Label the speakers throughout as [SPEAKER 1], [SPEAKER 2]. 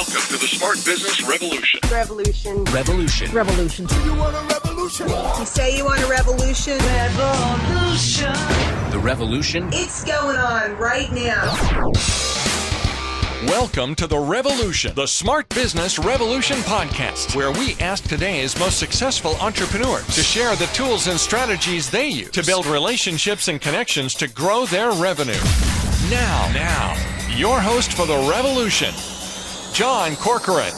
[SPEAKER 1] Welcome to the Smart Business Revolution.
[SPEAKER 2] Revolution.
[SPEAKER 3] Revolution.
[SPEAKER 2] Revolution.
[SPEAKER 4] You want a revolution?
[SPEAKER 2] You say you want a revolution?
[SPEAKER 3] Revolution. The revolution.
[SPEAKER 2] It's going on right now.
[SPEAKER 1] Welcome to The Revolution, the Smart Business Revolution podcast, where we ask today's most successful entrepreneurs to share the tools and strategies they use to build relationships and connections to grow their revenue. Now, your host for The Revolution, John Corcoran.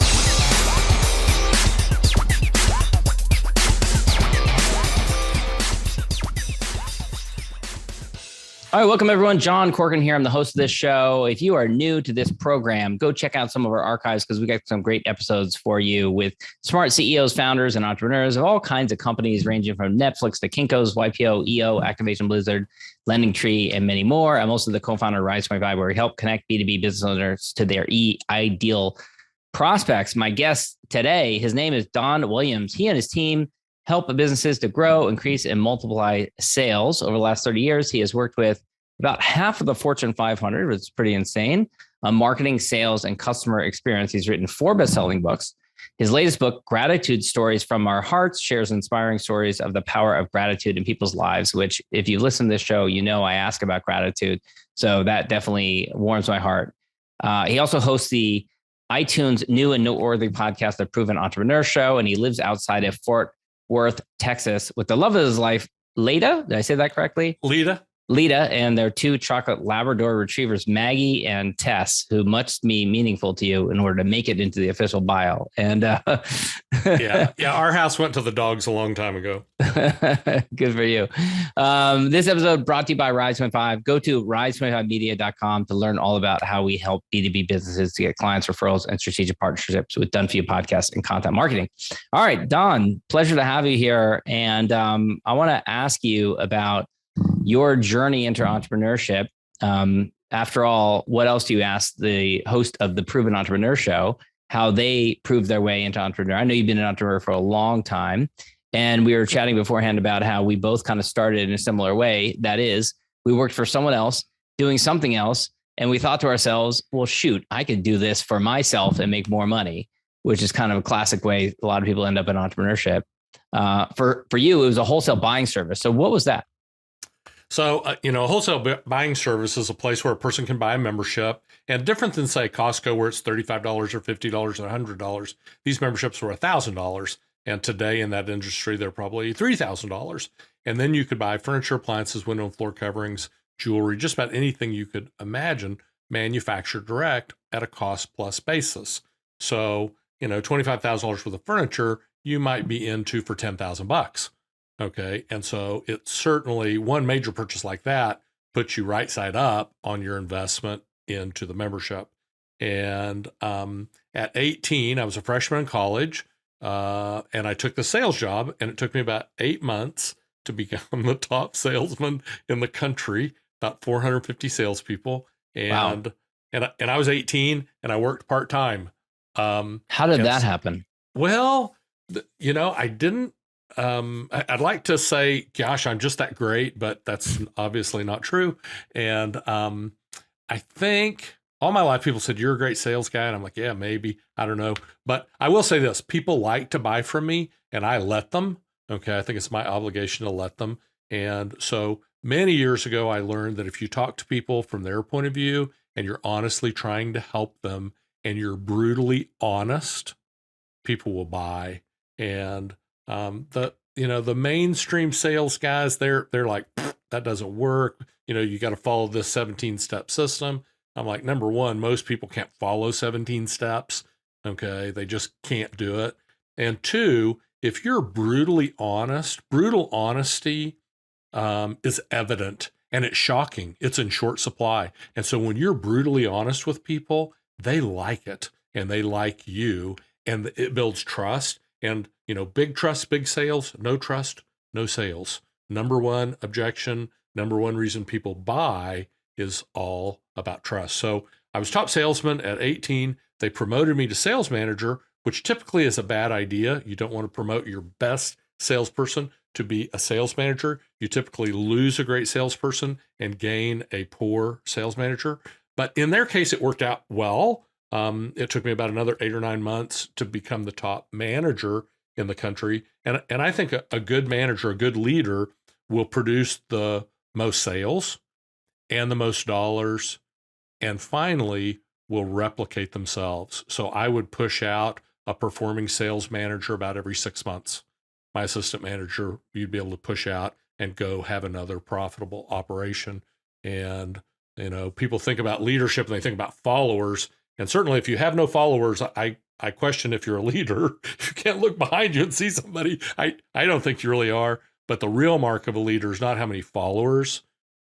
[SPEAKER 5] All right, welcome everyone. John Corcoran here. I'm the host of this show. If you are new to this program, go check out some of our archives because we got some great episodes for you with smart CEOs, founders, and entrepreneurs of all kinds of companies ranging from Netflix to Kinko's, YPO, EO, Activation Blizzard, Lending Tree, and many more. I'm also the co-founder of Rise25, where we help connect B2B business owners to their ideal prospects. My guest today, his name is Don Williams. He and his team help businesses to grow, increase, and multiply sales. Over the last 30 years, he has worked with about half of the Fortune 500, which is pretty insane, on marketing, sales, and customer experience. He's written 4 best-selling books. His latest book, Gratitude Stories from Our Hearts, shares inspiring stories of the power of gratitude in people's lives, which if you listen to this show, you know I ask about gratitude. So that definitely warms my heart. He also hosts the iTunes new and noteworthy podcast, The Proven Entrepreneur Show, and he lives outside of Fort Worth, Texas, with the love of his life, Leta. Did I say that correctly? Leta and their 2 chocolate Labrador Retrievers, Maggie and Tess, who must be meaningful to you in order to make it into the official bio. And
[SPEAKER 6] yeah, our house went to the dogs a long time ago.
[SPEAKER 5] Good for you. This episode brought to you by Rise25. Go to rise25media.com to learn all about how we help B2B businesses to get clients, referrals, and strategic partnerships with Done For You podcasts and content marketing. All right, Don, pleasure to have you here. And I want to ask you about your journey into entrepreneurship. After all, what else do you ask the host of the Proven Entrepreneur Show, how they proved their way into entrepreneur? I know you've been an entrepreneur for a long time, and we were chatting beforehand about how we both kind of started in a similar way. That is, we worked for someone else doing something else, and we thought to ourselves, well, shoot, I could do this for myself and make more money, which is kind of a classic way a lot of people end up in entrepreneurship. For you, it was a wholesale buying service. So what was that?
[SPEAKER 6] So, a wholesale buying service is a place where a person can buy a membership, and different than, say, Costco, where it's $35 or $50 or $100. These memberships were $1,000. And today in that industry, they're probably $3,000. And then you could buy furniture, appliances, window and floor coverings, jewelry, just about anything you could imagine, manufactured direct at a cost plus basis. So, $25,000 worth of furniture, you might be into for $10,000. Okay. And so it's certainly one major purchase like that puts you right side up on your investment into the membership. And at 18, I was a freshman in college, and I took the sales job, and it took me about 8 months to become the top salesman in the country, about 450 salespeople. And, wow. and I was 18 and I worked part-time.
[SPEAKER 5] How did that happen?
[SPEAKER 6] Well, I didn't. I'd like to say, gosh, I'm just that great, but that's obviously not true. And I think all my life people said, you're a great sales guy. And I'm like, yeah, maybe. I don't know. But I will say this, people like to buy from me and I let them. Okay. I think it's my obligation to let them. And so many years ago, I learned that if you talk to people from their point of view and you're honestly trying to help them and you're brutally honest, people will buy. And the mainstream sales guys, they're like, that doesn't work. You got to follow this 17-step system. I'm like, number one, most people can't follow 17 steps. Okay. They just can't do it. And 2, if you're brutally honest, brutal honesty is evident and it's shocking. It's in short supply. And so when you're brutally honest with people, they like it and they like you, and it builds trust. And big trust, big sales, no trust, no sales. Number one objection, number one reason people buy is all about trust. So I was top salesman at 18. They promoted me to sales manager, which typically is a bad idea. You don't want to promote your best salesperson to be a sales manager. You typically lose a great salesperson and gain a poor sales manager. But in their case, it worked out well. It took me about another 8 or 9 months to become the top manager in the country. And I think a good manager, a good leader will produce the most sales and the most dollars, and finally will replicate themselves. So I would push out a performing sales manager about every 6 months. My assistant manager, you'd be able to push out and go have another profitable operation. And, people think about leadership and they think about followers. And certainly if you have no followers, I question if you're a leader. You can't look behind you and see somebody. I don't think you really are. But the real mark of a leader is not how many followers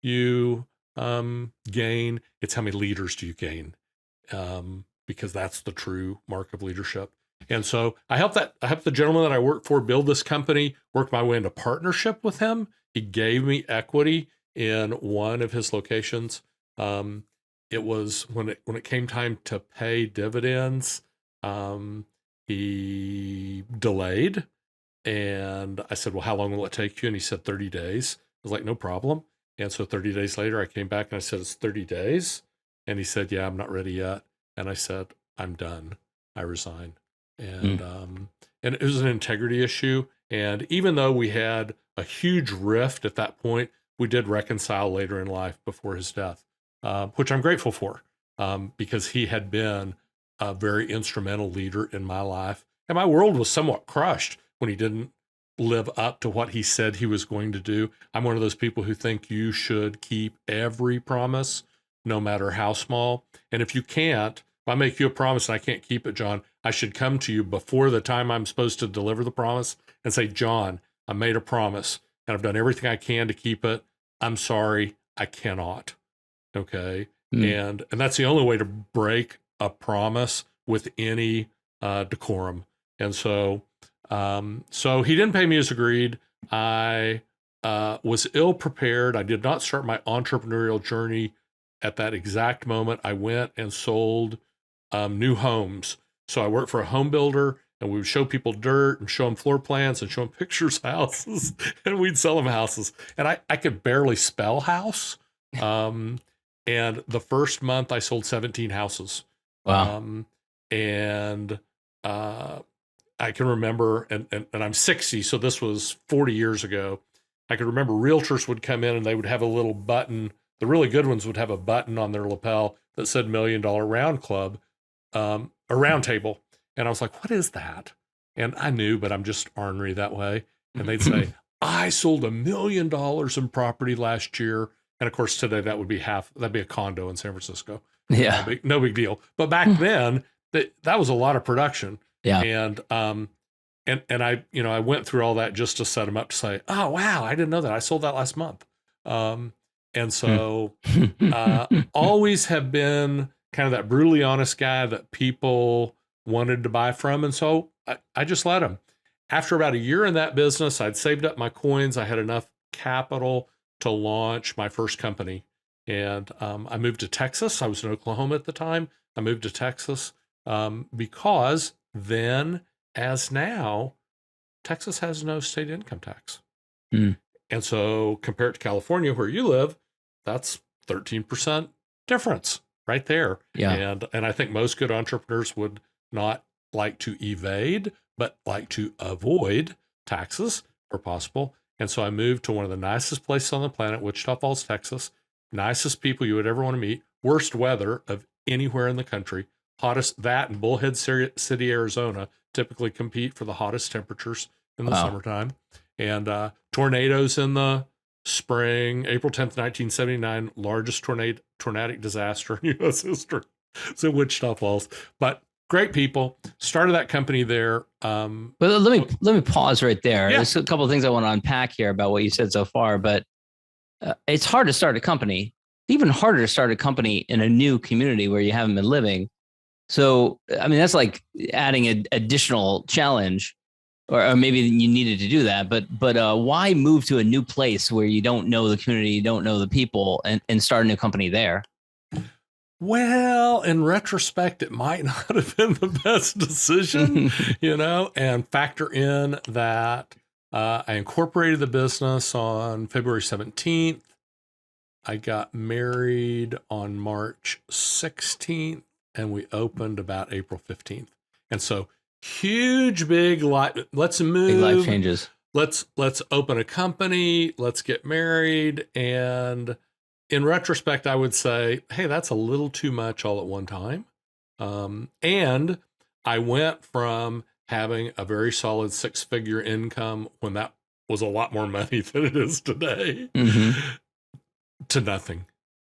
[SPEAKER 6] you gain. It's how many leaders do you gain, because that's the true mark of leadership. And so I helped the gentleman that I worked for build this company, worked my way into partnership with him. He gave me equity in one of his locations. It was when it came time to pay dividends, he delayed. And I said, well, how long will it take you? And he said, 30 days. I was like, no problem. And so 30 days later, I came back and I said, it's 30 days. And he said, yeah, I'm not ready yet. And I said, I'm done. I resign. And and it was an integrity issue. And even though we had a huge rift at that point, we did reconcile later in life before his death, which I'm grateful for, because he had been a very instrumental leader in my life. And my world was somewhat crushed when he didn't live up to what he said he was going to do. I'm one of those people who think you should keep every promise, no matter how small. And if you can't, if I make you a promise and I can't keep it, John, I should come to you before the time I'm supposed to deliver the promise and say, John, I made a promise and I've done everything I can to keep it. I'm sorry, I cannot. Okay. And that's the only way to break a promise with any decorum. And so he didn't pay me as agreed. I was ill prepared. I did not start my entrepreneurial journey at that exact moment. I went and sold new homes. So I worked for a home builder, and we would show people dirt and show them floor plans and show them pictures of houses, and we'd sell them houses. And I could barely spell house. And the first month I sold 17 houses.
[SPEAKER 5] Wow.
[SPEAKER 6] I can remember, and I'm 60, so this was 40 years ago. I can remember realtors would come in and they would have a little button. The really good ones would have a button on their lapel that said $1 Million Round Club, a round table. And I was like, what is that? And I knew, but I'm just ornery that way. And they'd say, I sold $1 million in property last year. And of course, today that'd be a condo in San Francisco.
[SPEAKER 5] Yeah.
[SPEAKER 6] No big deal. But back then, that was a lot of production.
[SPEAKER 5] Yeah.
[SPEAKER 6] And I, I went through all that just to set them up to say, oh, wow, I didn't know that. I sold that last month. And so always have been kind of that brutally honest guy that people wanted to buy from. And so I just let them. After about a year in that business, I'd saved up my coins. I had enough capital to launch my first company. And I moved to Texas. I was in Oklahoma at the time. I moved to Texas because then, as now, Texas has no state income tax. And so compared to California, where you live, that's 13% difference right there.
[SPEAKER 5] Yeah.
[SPEAKER 6] And I think most good entrepreneurs would not like to evade, but like to avoid taxes where possible. And so I moved to one of the nicest places on the planet, Wichita Falls, Texas. Nicest people you would ever want to meet. Worst weather of anywhere in the country. Hottest, that and Bullhead City, Arizona, typically compete for the hottest temperatures in the summertime. And tornadoes in the spring. April 10th, 1979, largest tornadic disaster in U.S. history. So Wichita Falls. But great people. Started that company there.
[SPEAKER 5] But let me pause right there.
[SPEAKER 6] Yeah.
[SPEAKER 5] There's a couple of things I want to unpack here about what you said so far, but it's hard to start a company, even harder to start a company in a new community where you haven't been living. So, I mean, that's like adding an additional challenge, or maybe you needed to do that. But why move to a new place where you don't know the community, you don't know the people, and start a new company there?
[SPEAKER 6] Well, in retrospect, it might not have been the best decision, and factor in that I incorporated the business on February 17th. I got married on March 16th. and we opened about April 15th. And so huge, big life. Let's move.
[SPEAKER 5] Big life changes.
[SPEAKER 6] Let's open a company. Let's get married. And in retrospect, I would say, hey, that's a little too much all at one time. And I went from having a very solid 6-figure income when that was a lot more money than it is today to nothing.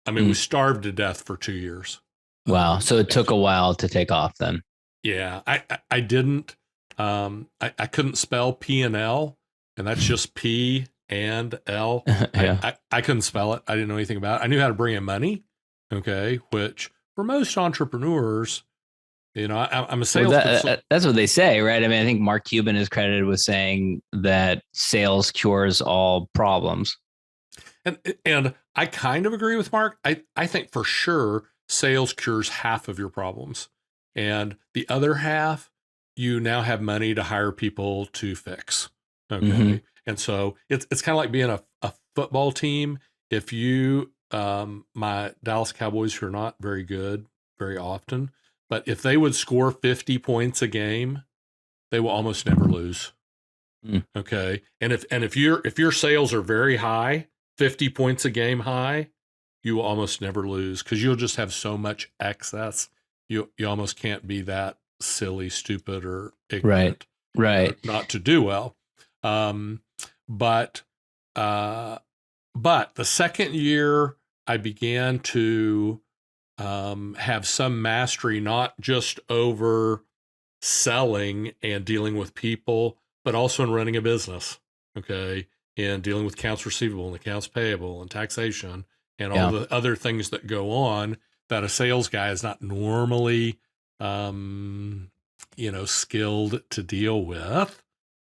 [SPEAKER 6] I mean, we starved to death for 2 years.
[SPEAKER 5] Wow. So it took a while to take off then.
[SPEAKER 6] Yeah, I didn't. I couldn't spell P&L, and that's just P and L.
[SPEAKER 5] Yeah.
[SPEAKER 6] I couldn't spell it. I didn't know anything about it. I knew how to bring in money. Okay, which for most entrepreneurs, I'm a sales.
[SPEAKER 5] That's what they say, right? I mean, I think Mark Cuban is credited with saying that sales cures all problems.
[SPEAKER 6] And I kind of agree with Mark. I think for sure sales cures half of your problems. And the other half, you now have money to hire people to fix. Okay. And so it's kind of like being a football team. If you, my Dallas Cowboys, who are not very good very often, but if they would score 50 points a game, they will almost never lose. Okay. And if your sales are very high, 50 points a game high, you will almost never lose because you'll just have so much excess. You almost can't be that silly, stupid, or ignorant,
[SPEAKER 5] right,
[SPEAKER 6] not to do well. But the second year I began to have some mastery, not just over selling and dealing with people, but also in running a business. Okay. And dealing with accounts receivable and accounts payable and taxation and all the other things that go on that a sales guy is not normally, skilled to deal with.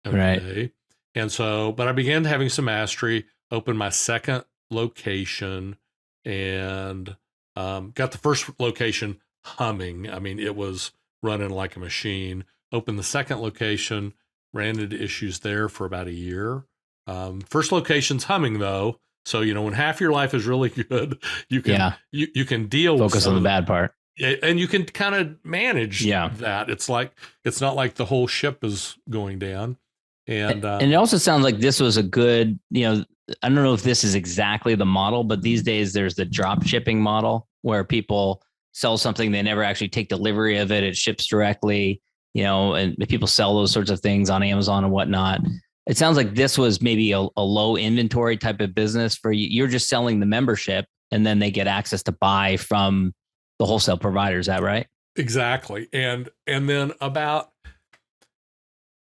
[SPEAKER 6] Okay. Right. And so, but I began having some mastery, opened my second location, and got the first location humming. I mean, it was running like a machine. Opened the second location, ran into issues there for about a year. First location's humming though. So, when half your life is really good, you can, you can
[SPEAKER 5] focus on the bad part.
[SPEAKER 6] And you can kind of manage that. It's not like the whole ship is going down. And
[SPEAKER 5] it also sounds like this was a good, I don't know if this is exactly the model, but these days there's the drop shipping model where people sell something, they never actually take delivery of it. It ships directly, and people sell those sorts of things on Amazon and whatnot. It sounds like this was maybe a low inventory type of business for you. You're just selling the membership and then they get access to buy from the wholesale provider. Is that right?
[SPEAKER 6] Exactly. And then about,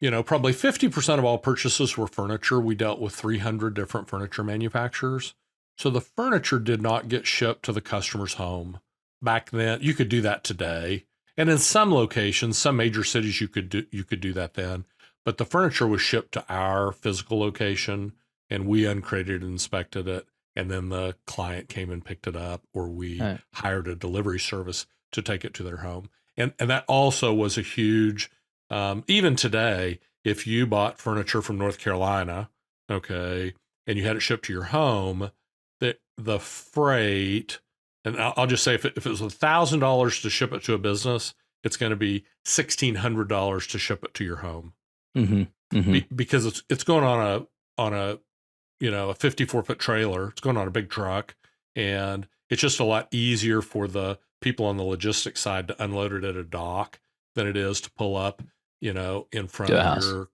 [SPEAKER 6] probably 50% of all purchases were furniture. We dealt with 300 different furniture manufacturers. So the furniture did not get shipped to the customer's home. Back then, you could do that today. And in some locations, some major cities, you could do that then. But the furniture was shipped to our physical location and we uncrated and inspected it. And then the client came and picked it up, or we hired a delivery service to take it to their home. And that also was a huge, even today, if you bought furniture from North Carolina, okay, and you had it shipped to your home, the freight, and I'll just say if it was $1,000 to ship it to a business, it's going to be $1,600 to ship it to your home. Because it's going on a 54-foot trailer. It's going on a big truck, and it's just a lot easier for the people on the logistics side to unload it at a dock than it is to pull up, in front of your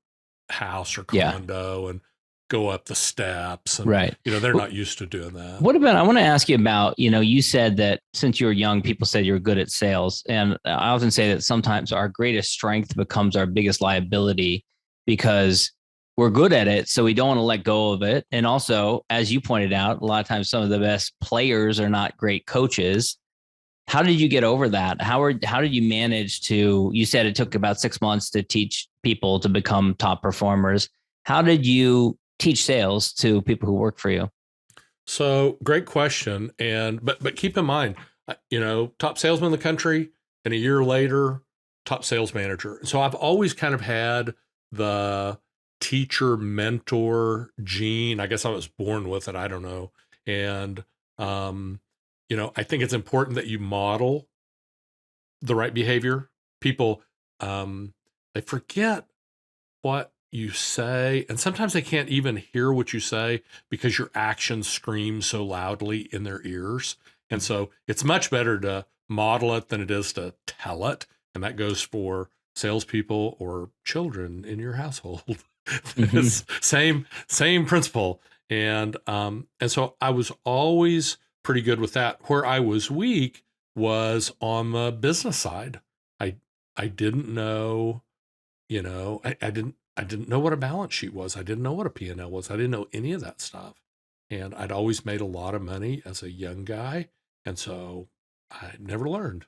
[SPEAKER 6] house or condo and go up the steps. And, they're not used to doing that.
[SPEAKER 5] I want to ask you about, you said that since you were young, people said you were good at sales. And I often say that sometimes our greatest strength becomes our biggest liability because we're good at it. So we don't want to let go of it. And also, as you pointed out, a lot of times some of the best players are not great coaches. How did you get over that? How did you manage to, you said it took about 6 months to teach people to become top performers. How did you teach sales to people who work for you?
[SPEAKER 6] So great question. But keep in mind, top salesman in the country, and a year later, top sales manager. So I've always kind of had the teacher mentor gene. I guess I was born with it. I don't know. And, I think it's important that you model the right behavior. People, they forget what you say, and sometimes they can't even hear what you say because your actions scream so loudly in their ears. And so it's much better to model it than it is to tell it. And that goes for salespeople or children in your household. It's same principle. And so I was always pretty good with that. Where I was weak was on the business side. I didn't know, I didn't know what a balance sheet was. I didn't know what a P&L was. I didn't know any of that stuff. And I'd always made a lot of money as a young guy. And so I never learned.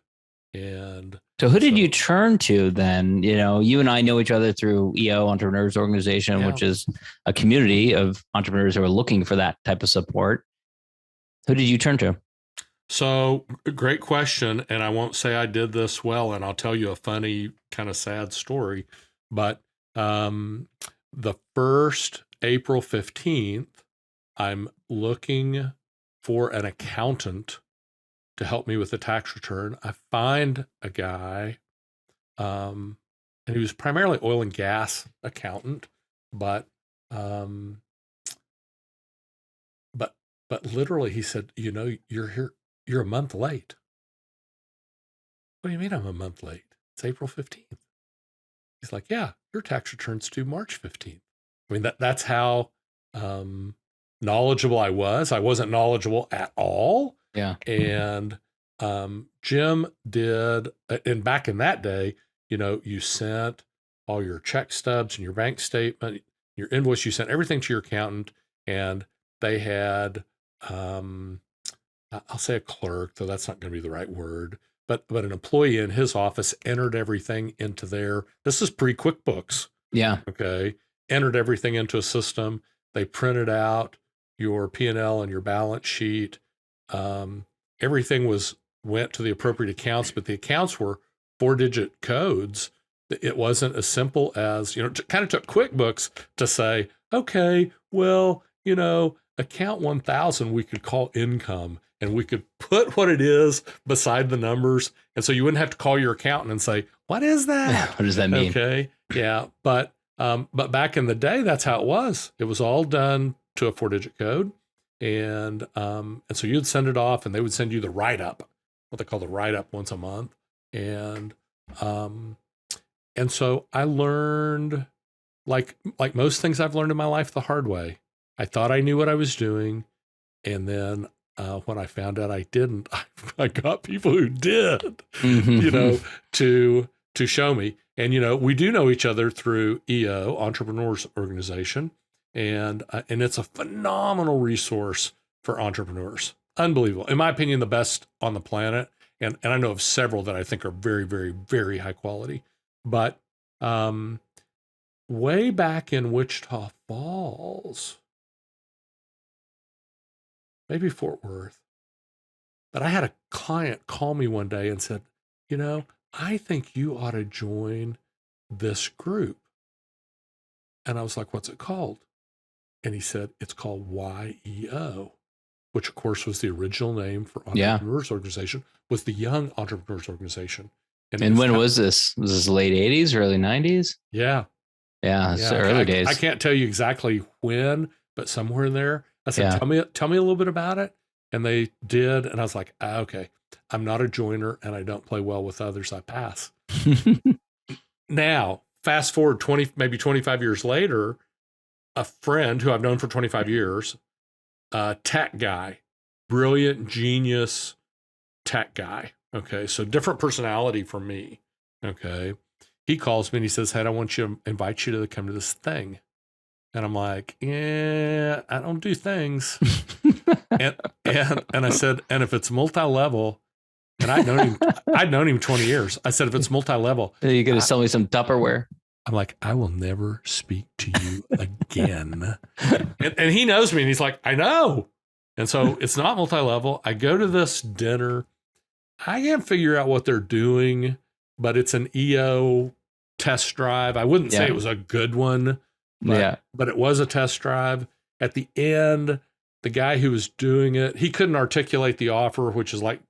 [SPEAKER 6] And
[SPEAKER 5] so who did you turn to then? You and I know each other through EO Entrepreneurs Organization, which is a community of entrepreneurs who are looking for that type of support. Who did you turn to?
[SPEAKER 6] So great question. And I won't say I did this well, and I'll tell you a funny kind of sad story, but the first April 15th, I'm looking for an accountant to help me with the tax return. I find a guy, and he was primarily oil and gas accountant, but literally he said, you're here, you're a month late. What do you mean I'm a month late? It's April 15th. He's like, yeah, your tax return's due March 15th. I mean, that's how knowledgeable I was. I wasn't knowledgeable at all.
[SPEAKER 5] Yeah.
[SPEAKER 6] And Jim did, and back in that day, you sent all your check stubs and your bank statement, your invoice, you sent everything to your accountant, and they had, I'll say a clerk, though that's not going to be the right word, but an employee in his office entered everything into this is pre-QuickBooks.
[SPEAKER 5] Yeah.
[SPEAKER 6] Okay. Entered everything into a system. They printed out your P&L and your balance sheet. Everything went to the appropriate accounts, but the accounts were 4-digit codes. It wasn't as simple as, it kind of took QuickBooks to say, okay, well, account 1000, we could call income, and we could put what it is beside the numbers. And so you wouldn't have to call your accountant and say, what is that?
[SPEAKER 5] What does that mean?
[SPEAKER 6] Okay. Yeah. But back in the day, that's how it was. It was all done to a 4-digit code. And so you'd send it off, and they would send you the write-up, what they call the write-up, once a month. And so I learned, like most things I've learned in my life, the hard way. I thought I knew what I was doing. And then when I found out I didn't, I got people who did, to show me. And, we do know each other through EO, Entrepreneurs Organization. And it's a phenomenal resource for entrepreneurs. Unbelievable. In my opinion, the best on the planet. And I know of several that I think are very, very, very high quality. But way back in Wichita Falls, maybe Fort Worth, but I had a client call me one day and said, I think you ought to join this group. And I was like, what's it called? And he said, it's called YEO, which of course was the original name for Entrepreneurs Organization, was the Young Entrepreneurs Organization.
[SPEAKER 5] And when was this? Was this late 80s, early 90s?
[SPEAKER 6] Yeah.
[SPEAKER 5] Yeah, it's the early days.
[SPEAKER 6] I can't tell you exactly when, but somewhere in there. I said, tell me a little bit about it. And they did. And I was like, okay, I'm not a joiner, and I don't play well with others. I pass. Now, fast forward maybe 25 years later, a friend who I've known for 25 years, tech guy, brilliant, genius tech guy. Okay. So different personality from me. Okay. He calls me and he says, hey, I want you to invite you to come to this thing. And I'm like, yeah, I don't do things. and I said, and if it's multi-level, and I'd known him 20 years. I said, if it's multi-level.
[SPEAKER 5] Are you going to sell me some Tupperware?
[SPEAKER 6] I'm like, I will never speak to you again. and he knows me, and he's like, I know. And so it's not multi-level. I go to this dinner. I can't figure out what they're doing, but it's an EO test drive. I wouldn't say it was a good one, but it was a test drive. At the end, the guy who was doing it, he couldn't articulate the offer, which is like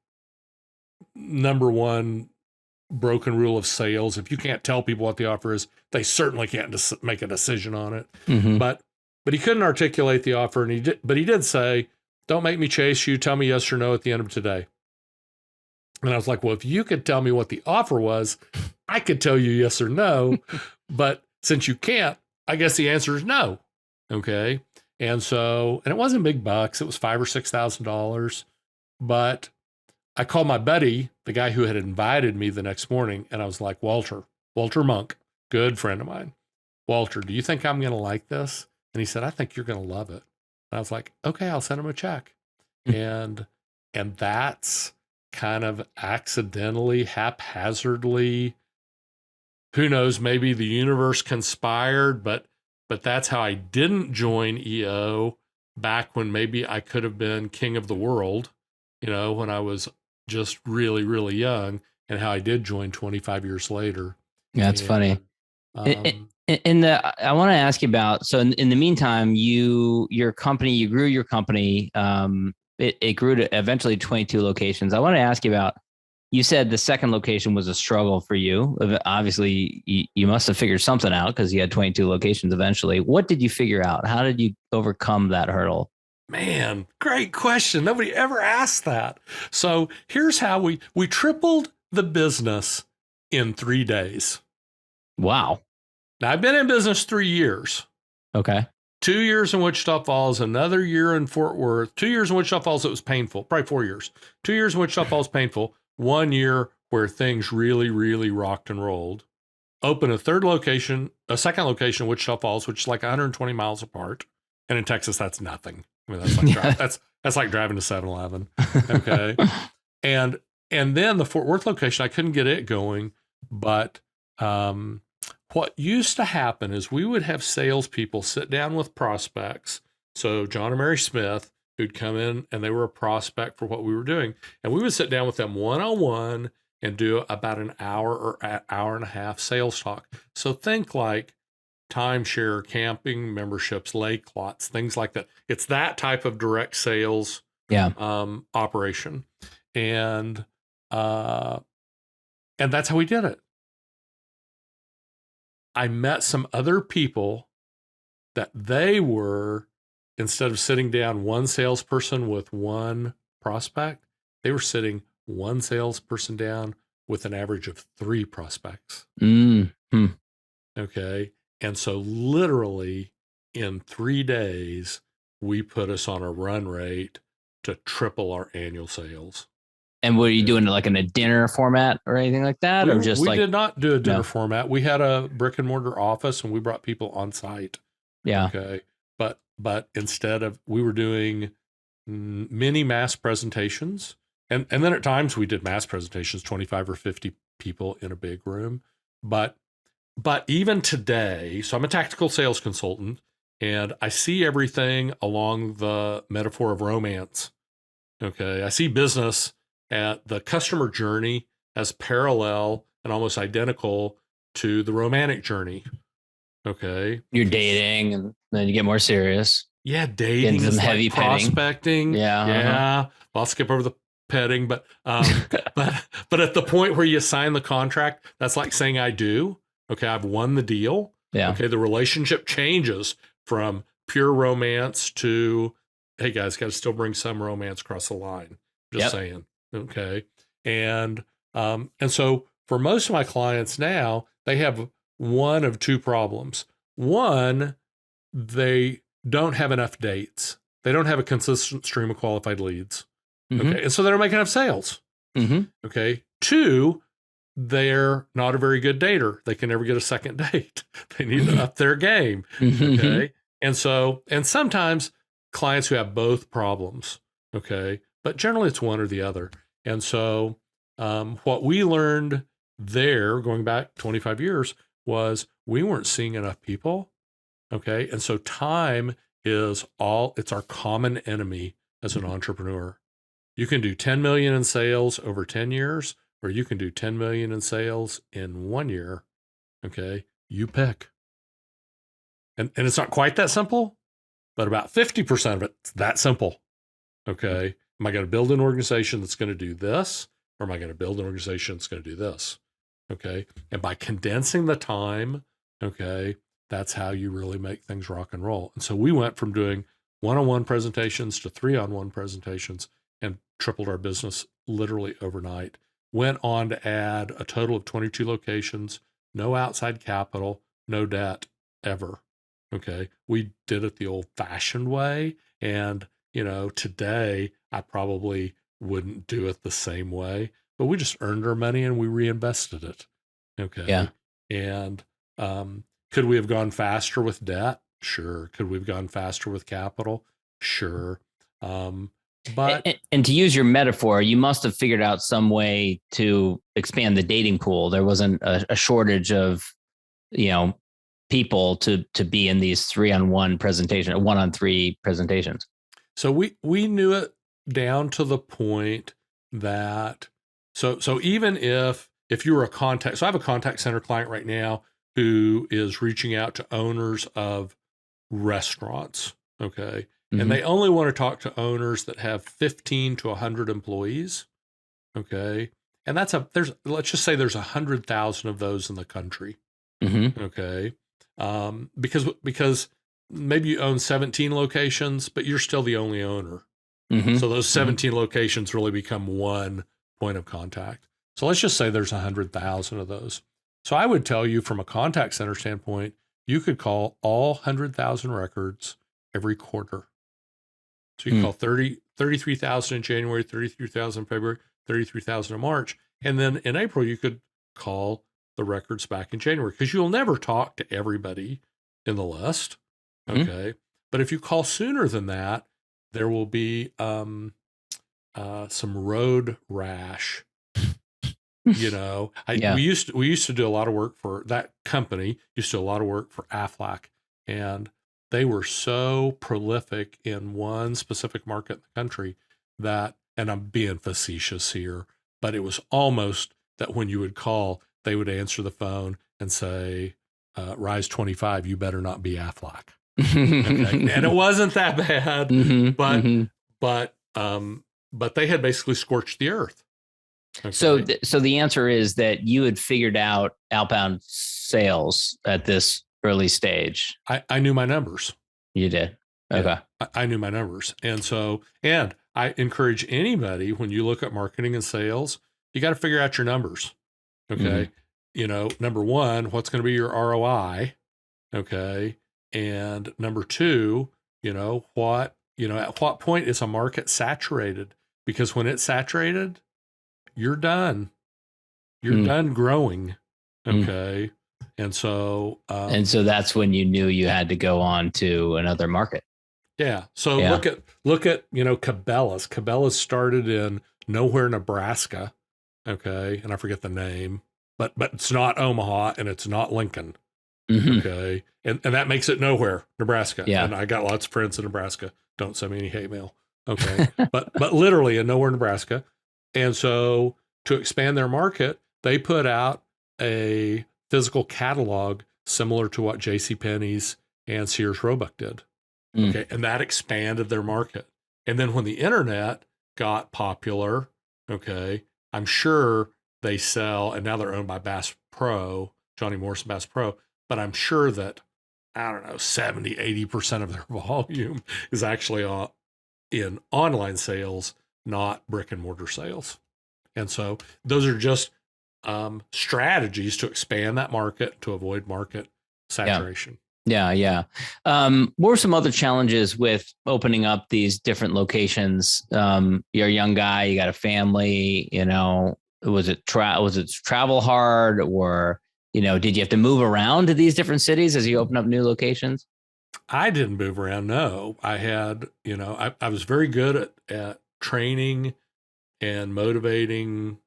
[SPEAKER 6] number one broken rule of sales. If you can't tell people what the offer is, they certainly can't make a decision on it.
[SPEAKER 5] Mm-hmm.
[SPEAKER 6] But he couldn't articulate the offer, and he did say, "Don't make me chase you. Tell me yes or no at the end of today." And I was like, "Well, if you could tell me what the offer was, I could tell you yes or no. But since you can't, I guess the answer is no." Okay. And it wasn't big bucks. It was $5,000 or $6,000. But I called my buddy, the guy who had invited me the next morning, and I was like, Walter Monk, good friend of mine. Walter, do you think I'm going to like this? And he said, I think you're going to love it. And I was like, okay, I'll send him a check. And that's kind of accidentally, haphazardly, who knows, maybe the universe conspired, but that's how I didn't join EO back when maybe I could have been king of the world, when I was just really, really young, and how I did join 25 years later.
[SPEAKER 5] Yeah, that's funny. I want to ask you about, so in the meantime, your company, you grew your company. It grew to eventually 22 locations. I want to ask you about, you said the second location was a struggle for you. Obviously, you must have figured something out because you had 22 locations eventually. What did you figure out? How did you overcome that hurdle?
[SPEAKER 6] Man, great question. Nobody ever asked that. So here's how we tripled the business in 3 days.
[SPEAKER 5] Wow.
[SPEAKER 6] Now, I've been in business 3 years.
[SPEAKER 5] Okay.
[SPEAKER 6] 2 years in Wichita Falls, another year in Fort Worth. 2 years in Wichita Falls, it was painful. Probably 4 years. 2 years in Wichita Falls, painful. 1 year where things really, really rocked and rolled. Open a second location in Wichita Falls, which is like 120 miles apart. And in Texas, that's nothing. I mean, that's like that's like driving to 7-Eleven. Okay. And then the Fort Worth location, I couldn't get it going. But what used to happen is we would have salespeople sit down with prospects. So John and Mary Smith, who'd come in and they were a prospect for what we were doing. And we would sit down with them one-on-one and do about an hour or an hour and a half sales talk. So think like timeshare, camping memberships, lake lots, things like that. It's that type of direct sales operation. And that's how we did it. I met some other people that they were, instead of sitting down one salesperson with one prospect, they were sitting one salesperson down with an average of 3 prospects.
[SPEAKER 5] Mm-hmm.
[SPEAKER 6] Okay. And so literally in 3 days, we put us on a run rate to triple our annual sales.
[SPEAKER 5] And were you doing it like in a dinner format or anything like that?
[SPEAKER 6] We did not do a dinner format. We had a brick and mortar office and we brought people on site.
[SPEAKER 5] Yeah.
[SPEAKER 6] Okay. But instead of, we were doing mini mass presentations. And then at times we did mass presentations, 25 or 50 people in a big room. But even today, so I'm a tactical sales consultant and I see everything along the metaphor of romance. Okay. I see business at the customer journey as parallel and almost identical to the romantic journey. Okay.
[SPEAKER 5] You're dating and then you get more serious.
[SPEAKER 6] Yeah. Dating is
[SPEAKER 5] heavy
[SPEAKER 6] like prospecting.
[SPEAKER 5] Yeah.
[SPEAKER 6] Yeah. Well, I'll skip over the petting, but at the point where you sign the contract, that's like saying I do. Okay. I've won the deal.
[SPEAKER 5] Yeah.
[SPEAKER 6] Okay. The relationship changes from pure romance to, hey guys, got to still bring some romance across the line. Just saying. Okay. And so for most of my clients now, they have one of 2 problems. One, they don't have enough dates. They don't have a consistent stream of qualified leads.
[SPEAKER 5] Mm-hmm.
[SPEAKER 6] Okay. And so they don't make enough sales.
[SPEAKER 5] Mm-hmm.
[SPEAKER 6] Okay. 2, they're not a very good dater. They can never get a second date. They need to up their game. Okay. And sometimes clients who have both problems. Okay. But generally it's one or the other. And so what we learned there, going back 25 years, was we weren't seeing enough people. Okay. And so time it's our common enemy as an entrepreneur. You can do 10 million in sales over 10 years, or you can do 10 million in sales in 1 year. Okay. You pick. And it's not quite that simple, but about 50% of it's that simple. Okay. Am I going to build an organization that's going to do this? Or am I going to build an organization that's going to do this? Okay. And by condensing the time, okay, that's how you really make things rock and roll. And so we went from doing one-on-one presentations to 3-on-1 presentations and tripled our business literally overnight. Went on to add a total of 22 locations, no outside capital, no debt ever. Okay. We did it the old fashioned way. And, today I probably wouldn't do it the same way, but we just earned our money and we reinvested it. Okay.
[SPEAKER 5] Yeah.
[SPEAKER 6] And, could we have gone faster with debt? Sure. Could we have gone faster with capital? Sure. But
[SPEAKER 5] and to use your metaphor, you must have figured out some way to expand the dating pool. There wasn't a shortage of, people to be in these 3-on-1 presentation, 1-on-3 presentations.
[SPEAKER 6] So we knew it down to the point that so even if you were so I have a contact center client right now who is reaching out to owners of restaurants, okay? Mm-hmm. And they only want to talk to owners that have 15 to 100 employees, okay? And let's just say there's 100,000 of those in the country,
[SPEAKER 5] mm-hmm.
[SPEAKER 6] okay? Because maybe you own 17 locations, but you're still the only owner. Mm-hmm. So those 17 mm-hmm. locations really become one point of contact. So let's just say there's 100,000 of those. So I would tell you from a contact center standpoint, you could call all 100,000 records every quarter. So you call 33,000 in January, 33,000 in February, 33,000 in March. And then in April, you could call the records back in January because you'll never talk to everybody in the list. Okay. Mm-hmm. But if you call sooner than that, there will be some road rash. We used to do a lot of work for that company, used to do a lot of work for Aflac, and they were so prolific in one specific market in the country that, and I'm being facetious here, but it was almost that when you would call, they would answer the phone and say, Rise 25, you better not be Aflac. Okay. And it wasn't that bad, mm-hmm, but they had basically scorched the earth. Okay.
[SPEAKER 5] So the answer is that you had figured out outbound sales at this early stage.
[SPEAKER 6] I knew my numbers.
[SPEAKER 5] You did. Okay.
[SPEAKER 6] Yeah, I knew my numbers. And I encourage anybody, when you look at marketing and sales, you got to figure out your numbers. Okay. Mm-hmm. Number one, what's going to be your ROI? Okay. And number two, at what point is a market saturated? Because when it's saturated, you're done. You're done growing. Okay. And so
[SPEAKER 5] that's when you knew you had to go on to another market.
[SPEAKER 6] Yeah. So look at Cabela's. Cabela's started in nowhere, Nebraska. Okay. And I forget the name, but it's not Omaha and it's not Lincoln. Mm-hmm. Okay. And that makes it nowhere, Nebraska. Yeah. And I got lots of friends in Nebraska. Don't send me any hate mail. Okay. but literally in nowhere, Nebraska. And so to expand their market, they put out a physical catalog similar to what JCPenney's and Sears Roebuck did. Okay. And that expanded their market. And then when the internet got popular, okay, I'm sure they sell, and now they're owned by Bass Pro, Johnny Morrison Bass Pro, but I'm sure that, 70, 80% of their volume is actually in online sales, not brick and mortar sales. And so those are just strategies to expand that market, to avoid market saturation.
[SPEAKER 5] Yeah. What are some other challenges with opening up these different locations? You're a young guy, you got a family, was it travel hard, or, did you have to move around to these different cities as you open up new locations?
[SPEAKER 6] I didn't move around. No, I had, I was very good at training and motivating,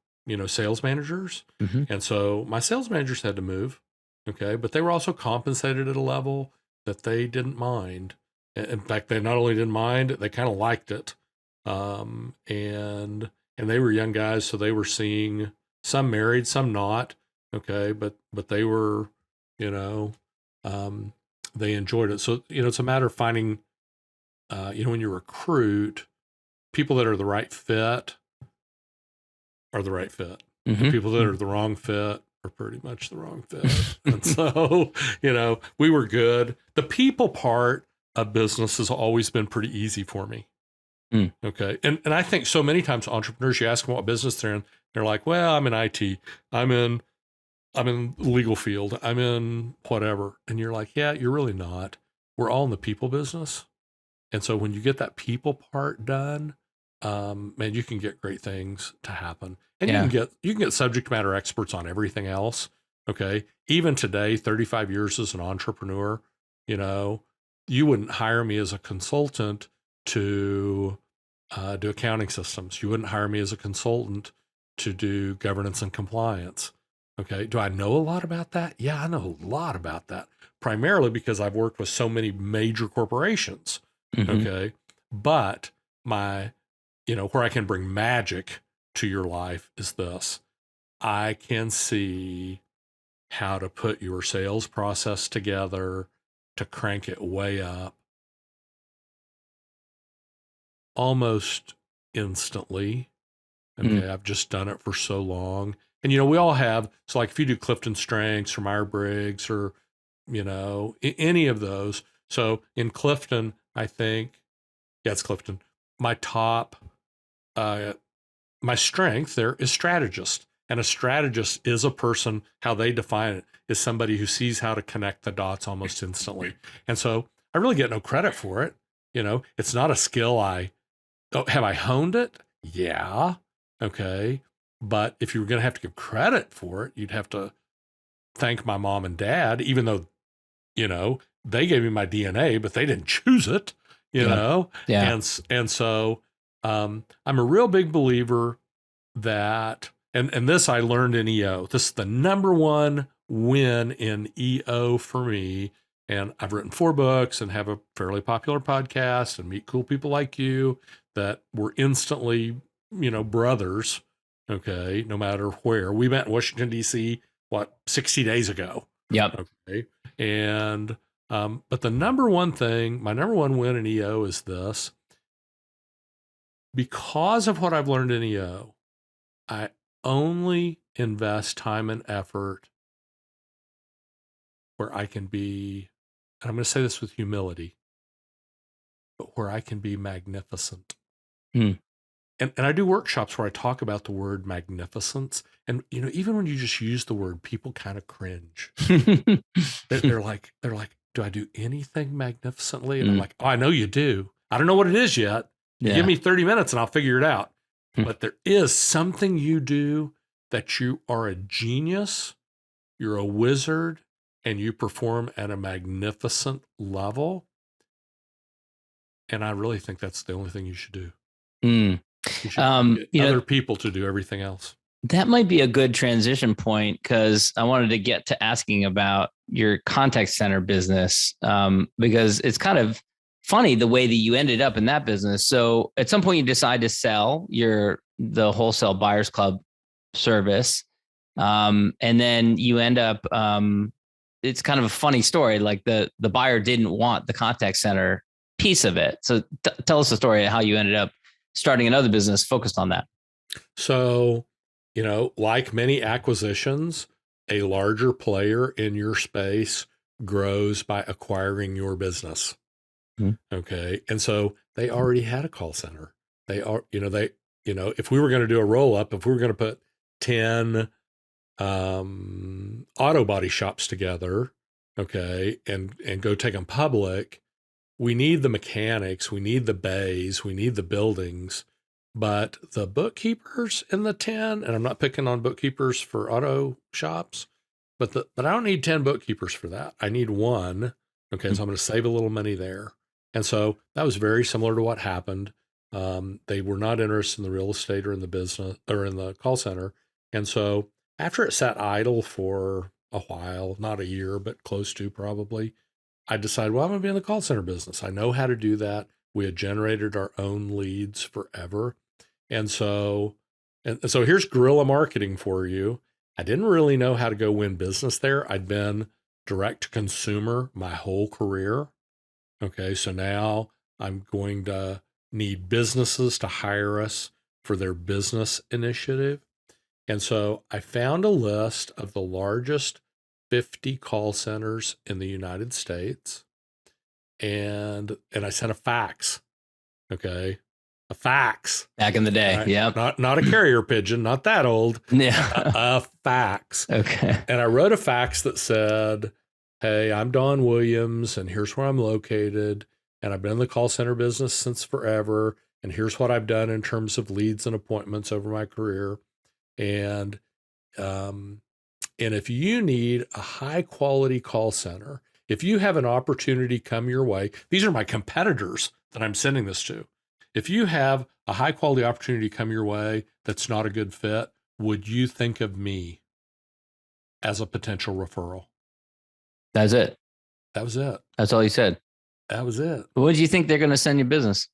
[SPEAKER 6] sales managers. Mm-hmm. And so my sales managers had to move. Okay. But they were also compensated at a level that they didn't mind. In fact, they not only didn't mind, they kind of liked it. And they were young guys. So they were seeing some married, some not. Okay. But they were, they enjoyed it. So, it's a matter of finding, when you recruit, people that are the right fit are the right fit. Mm-hmm. The people that are the wrong fit are pretty much the wrong fit. And so, we were good. The people part of business has always been pretty easy for me. Okay. And I think so many times entrepreneurs, you ask them what business they're in, they're like, well, I'm in IT. I'm in legal field. I'm in whatever. And you're like, yeah, you're really not. We're all in the people business. And so when you get that people part done, man, you can get great things to happen. And you can get subject matter experts on everything else. Okay. Even today, 35 years as an entrepreneur, you wouldn't hire me as a consultant to do accounting systems. You wouldn't hire me as a consultant to do governance and compliance. Okay. Do I know a lot about that? Yeah, I know a lot about that, primarily because I've worked with so many major corporations. Okay. But where I can bring magic to your life is this. I can see how to put your sales process together to crank it way up almost instantly. Okay. I've just done it for so long. And, we all have, so like if you do Clifton Strengths or Myers-Briggs or, any of those. So in Clifton, I think, it's Clifton. My top, my strength there is strategist. And a strategist is a person, how they define it, is somebody who sees how to connect the dots almost instantly. And so I really get no credit for it. It's not a skill have I honed it? Yeah. Okay. But if you were going to have to give credit for it, you'd have to thank my mom and dad, even though, they gave me my DNA, but they didn't choose it, know? Yeah. And so I'm a real big believer that, and this I learned in EO. This is the number one win in EO for me. And I've written 4 books and have a fairly popular podcast and meet cool people like you that were instantly, brothers. Okay. No matter where. We met in Washington, D.C., 60 days ago.
[SPEAKER 5] Yep.
[SPEAKER 6] Okay. And, but the number one thing, my number one win in EO is this. Because of what I've learned in EO, I only invest time and effort where I can be, and I'm going to say this with humility, but where I can be magnificent. And I do workshops where I talk about the word magnificence. And, even when you just use the word, people kind of cringe. they're like, do I do anything magnificently? And I'm like, oh, I know you do. I don't know what it is yet. Give me 30 minutes and I'll figure it out. But there is something you do that you are a genius, you're a wizard, and you perform at a magnificent level. And I really think that's the only thing you should do. You should get other people to do everything else.
[SPEAKER 5] That might be a good transition point, because I wanted to get to asking about your contact center business, because it's kind of funny the way that you ended up in that business. So at some point you decide to sell the wholesale buyers club service. And then you end up, it's kind of a funny story. Like the buyer didn't want the contact center piece of it. So tell us the story of how you ended up starting another business focused on that.
[SPEAKER 6] So, like many acquisitions, a larger player in your space grows by acquiring your business. Okay. And so they already had a call center. They are, if we were going to do a roll up, if we were going to put 10 auto body shops together, okay, and go take them public, we need the mechanics, we need the bays, we need the buildings, but the bookkeepers in the 10, and I'm not picking on bookkeepers for auto shops, but I don't need 10 bookkeepers for that. I need one. Okay. So I'm going to save a little money there. And so that was very similar to what happened. They were not interested in the real estate or in the business or in the call center. And so after it sat idle for a while, not a year, but close to probably, I decided, well, I'm going to be in the call center business. I know how to do that. We had generated our own leads forever. And so here's guerrilla marketing for you. I didn't really know how to go win business there. I'd been direct to consumer my whole career. Okay, so now I'm going to need businesses to hire us for their business initiative. And so I found a list of the largest 50 call centers in the United States. And I sent a fax. Okay. A fax.
[SPEAKER 5] Back in the day.
[SPEAKER 6] Right?
[SPEAKER 5] Yeah.
[SPEAKER 6] Not a carrier pigeon, not that old.
[SPEAKER 5] Yeah.
[SPEAKER 6] A fax.
[SPEAKER 5] Okay.
[SPEAKER 6] And I wrote a fax that said, hey, I'm Don Williams, and here's where I'm located. And I've been in the call center business since forever. And here's what I've done in terms of leads and appointments over my career. And if you need a high quality call center, if you have an opportunity come your way, these are my competitors that I'm sending this to. If you have a high quality opportunity come your way that's not a good fit, would you think of me as a potential referral?
[SPEAKER 5] That's it.
[SPEAKER 6] That was it.
[SPEAKER 5] That's all you said.
[SPEAKER 6] That was it.
[SPEAKER 5] What do you think they're going to send you business?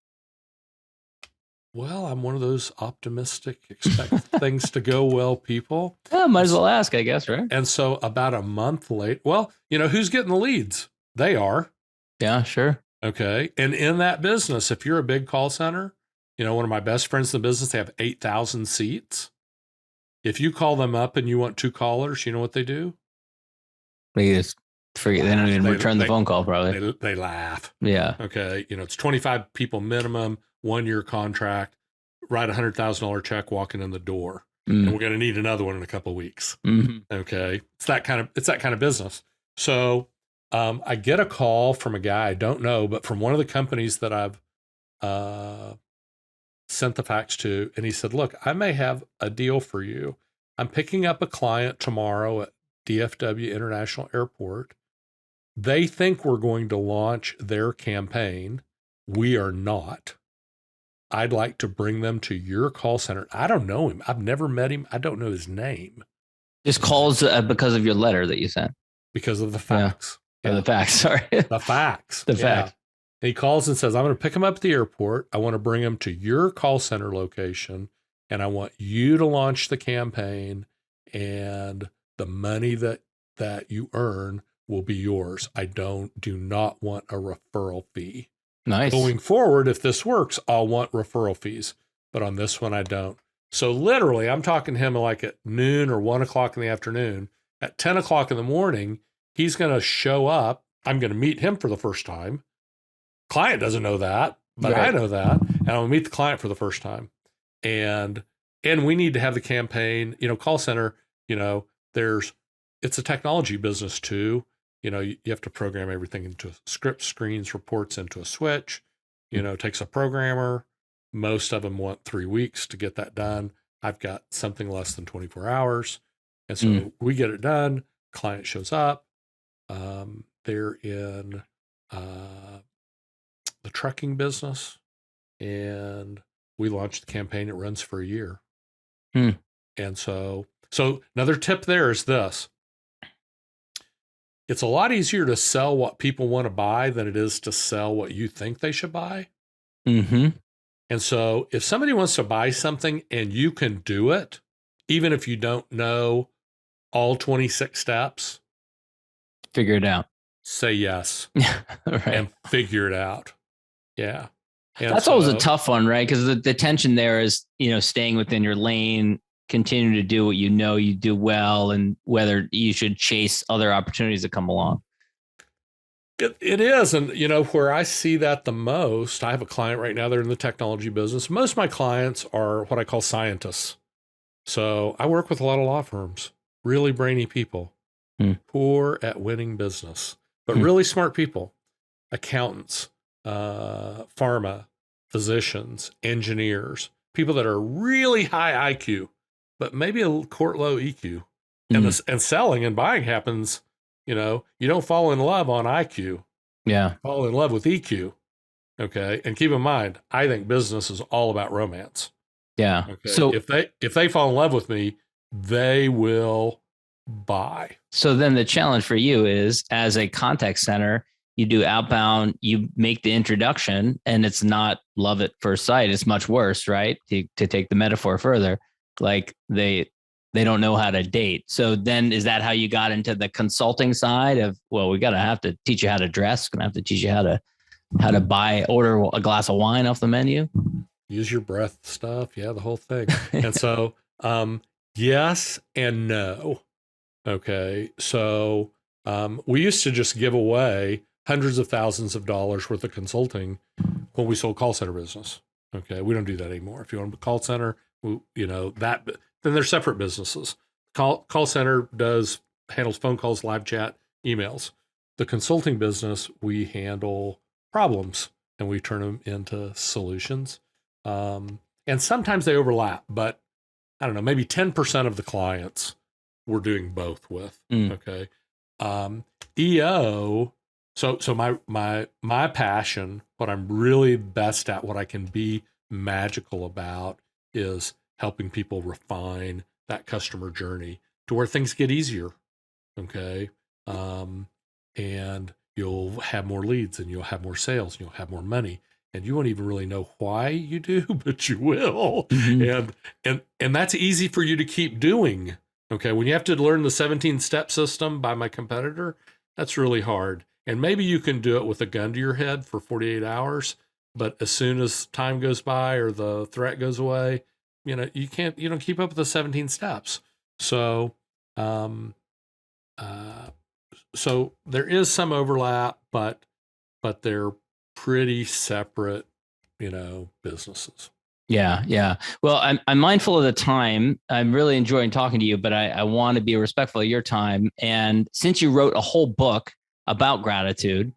[SPEAKER 6] Well, I'm one of those optimistic, expect things to go well people.
[SPEAKER 5] Yeah, might as well ask, I guess, right?
[SPEAKER 6] And so about a month late, well, who's getting the leads? They are.
[SPEAKER 5] Yeah, sure.
[SPEAKER 6] Okay. And in that business, if you're a big call center, one of my best friends in the business, they have 8,000 seats. If you call them up and you want 2 callers, you know what they do?
[SPEAKER 5] They just forget. They don't even return the phone call, probably.
[SPEAKER 6] They laugh.
[SPEAKER 5] Yeah.
[SPEAKER 6] Okay. It's 25 people minimum, 1-year contract, write $100,000 check walking in the door. And we're going to need another one in a couple of weeks.
[SPEAKER 5] Mm-hmm.
[SPEAKER 6] Okay. It's that kind of business. So I get a call from a guy I don't know, but from one of the companies that I've sent the fax to. And he said, look, I may have a deal for you. I'm picking up a client tomorrow at DFW International Airport. They think we're going to launch their campaign. We are not. I'd like to bring them to your call center. I don't know him. I've never met him. I don't know his name.
[SPEAKER 5] Just calls because of your letter that you sent.
[SPEAKER 6] Because of the fax.
[SPEAKER 5] Yeah. The fax, sorry.
[SPEAKER 6] The fax.
[SPEAKER 5] The fax.
[SPEAKER 6] And he calls and says, I'm going to pick him up at the airport. I want to bring him to your call center location, and I want you to launch the campaign, and the money that you earn will be yours. I do not want a referral fee.
[SPEAKER 5] Nice.
[SPEAKER 6] Going forward, if this works, I'll want referral fees, but on this one, I don't. So literally, I'm talking to him like at noon or 1 o'clock in the afternoon. At 10 o'clock in the morning, he's going to show up. I'm going to meet him for the first time. Client doesn't know that, but
[SPEAKER 5] right.
[SPEAKER 6] I know that. And I'll meet the client for the first time. And we need to have the campaign, call center, it's a technology business too. You have to program everything into a script, screens, reports into a switch. It takes a programmer. Most of them want 3 weeks to get that done. I've got something less than 24 hours. And so we get it done. Client shows up. They're in the trucking business. And we launch the campaign. It runs for a year. And so another tip there is this. It's a lot easier to sell what people want to buy than it is to sell what you think they should buy.
[SPEAKER 5] Mm-hmm.
[SPEAKER 6] And so if somebody wants to buy something and you can do it, even if you don't know all 26 steps,
[SPEAKER 5] figure it out.
[SPEAKER 6] Say yes.
[SPEAKER 5] Right.
[SPEAKER 6] And figure it out. Yeah. And
[SPEAKER 5] that's always a tough one, right? Because the tension there is, staying within your lane, continue to do what you do well, and whether you should chase other opportunities that come along.
[SPEAKER 6] It is. And, where I see that the most, I have a client right now, they're in the technology business. Most of my clients are what I call scientists. So I work with a lot of law firms, really brainy people, poor at winning business, but really smart people, accountants, pharma, physicians, engineers, people that are really high IQ, but maybe a court low EQ. And selling and buying happens, you don't fall in love on IQ.
[SPEAKER 5] Yeah.
[SPEAKER 6] Fall in love with EQ. Okay. And keep in mind, I think business is all about romance.
[SPEAKER 5] Yeah.
[SPEAKER 6] Okay?
[SPEAKER 5] So
[SPEAKER 6] if they fall in love with me, they will buy.
[SPEAKER 5] So then the challenge for you is, as a contact center, you do outbound, you make the introduction, and it's not love at first sight. It's much worse, right? To take the metaphor further, like they don't know how to date. So then is that how you got into the consulting side of, well, we have to teach you how to dress. Going to have to teach you how to order a glass of wine off the menu.
[SPEAKER 6] Use your breath stuff. Yeah. The whole thing. And so, Yes and no. Okay. So we used to just give away hundreds of thousands of dollars worth of consulting when we sold call center business. Okay. We don't do that anymore. If you want a call center, then they're separate businesses. Call center handles phone calls, live chat, emails. The consulting business, we handle problems and we turn them into solutions. And sometimes they overlap, but I don't know, maybe 10% of the clients we're doing both with. Okay. EO. So my passion, what I'm really best at, what I can be magical about, is helping people refine that customer journey to where things get easier. Okay. And you'll have more leads and you'll have more sales and you'll have more money. And you won't even really know why you do, but you will. Mm-hmm. And that's easy for you to keep doing. Okay. When you have to learn the 17-step system by my competitor, that's really hard. And maybe you can do it with a gun to your head for 48 hours. But as soon as time goes by or the threat goes away, you don't keep up with the 17 steps. So, so there is some overlap, but they're pretty separate, businesses.
[SPEAKER 5] Yeah. Well, I'm mindful of the time. I'm really enjoying talking to you, but I want to be respectful of your time. And since you wrote a whole book about gratitude,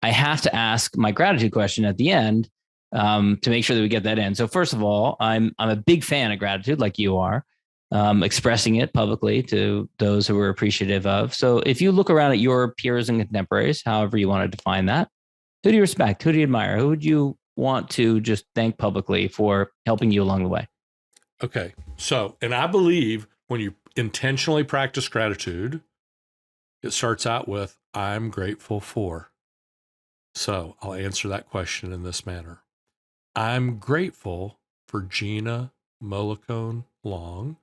[SPEAKER 5] I have to ask my gratitude question at the end to make sure that we get that in. So first of all, I'm a big fan of gratitude, like you are, expressing it publicly to those who we're appreciative of. So if you look around at your peers and contemporaries, however you want to define that, who do you respect? Who do you admire? Who would you want to just thank publicly for helping you along the way?
[SPEAKER 6] Okay. So, and I believe when you intentionally practice gratitude, it starts out with, I'm grateful for. So I'll answer that question in this manner. I'm grateful for Gina Mollicone Long,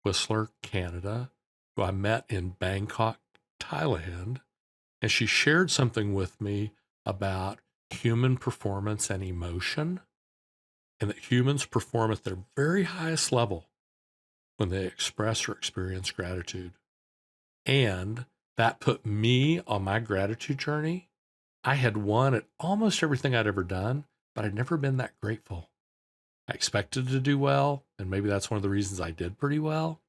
[SPEAKER 6] Whistler, Canada, who I met in Bangkok, Thailand, and she shared something with me about human performance and emotion, and that humans perform at their very highest level when they express or experience gratitude. And that put me on my gratitude journey. I had won at almost everything I'd ever done, but I'd never been that grateful. I expected to do well, and maybe that's one of the reasons I did pretty well,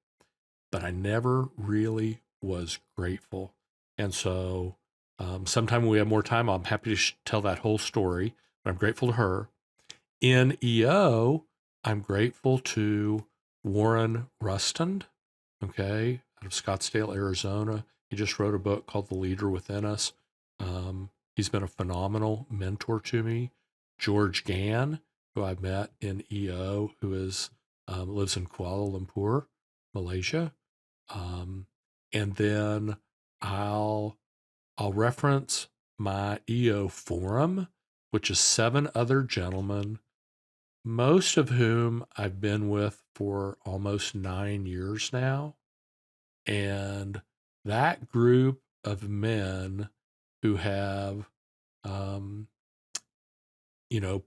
[SPEAKER 6] but I never really was grateful. And so sometime when we have more time, I'm happy to tell that whole story, but I'm grateful to her. In EO, I'm grateful to Warren Rustand, okay, out of Scottsdale, Arizona. He just wrote a book called The Leader Within Us. He's been a phenomenal mentor to me. George Gann, who I met in EO, who is lives in Kuala Lumpur, Malaysia. And then I'll reference my EO forum, which is 7 other gentlemen, most of whom I've been with for almost 9 years now. And that group of men who have,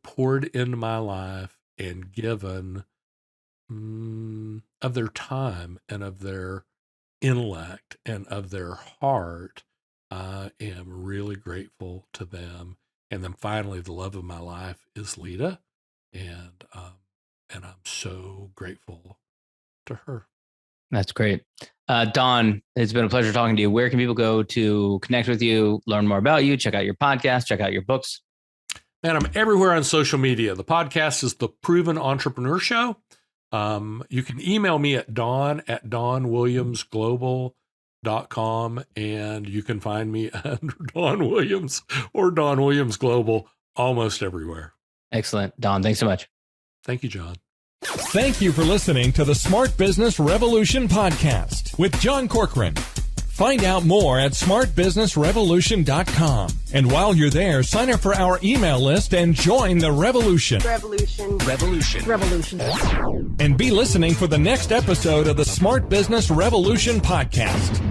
[SPEAKER 6] poured into my life and given of their time and of their intellect and of their heart, I am really grateful to them. And then finally, the love of my life is Leta, and I'm so grateful to her.
[SPEAKER 5] That's great. Don, it's been a pleasure talking to you. Where can people go to connect with you, learn more about you, check out your podcast, check out your books?
[SPEAKER 6] Man, I'm everywhere on social media. The podcast is The Proven Entrepreneur Show. You can email me at don@donwilliamsglobal.com, and you can find me under Don Williams or Don Williams Global almost everywhere.
[SPEAKER 5] Excellent. Don, thanks so much.
[SPEAKER 6] Thank you, John.
[SPEAKER 1] Thank you for listening to the Smart Business Revolution podcast with John Corcoran. Find out more at smartbusinessrevolution.com. And while you're there, sign up for our email list and join the revolution.
[SPEAKER 3] Revolution.
[SPEAKER 1] And be listening for the next episode of the Smart Business Revolution podcast.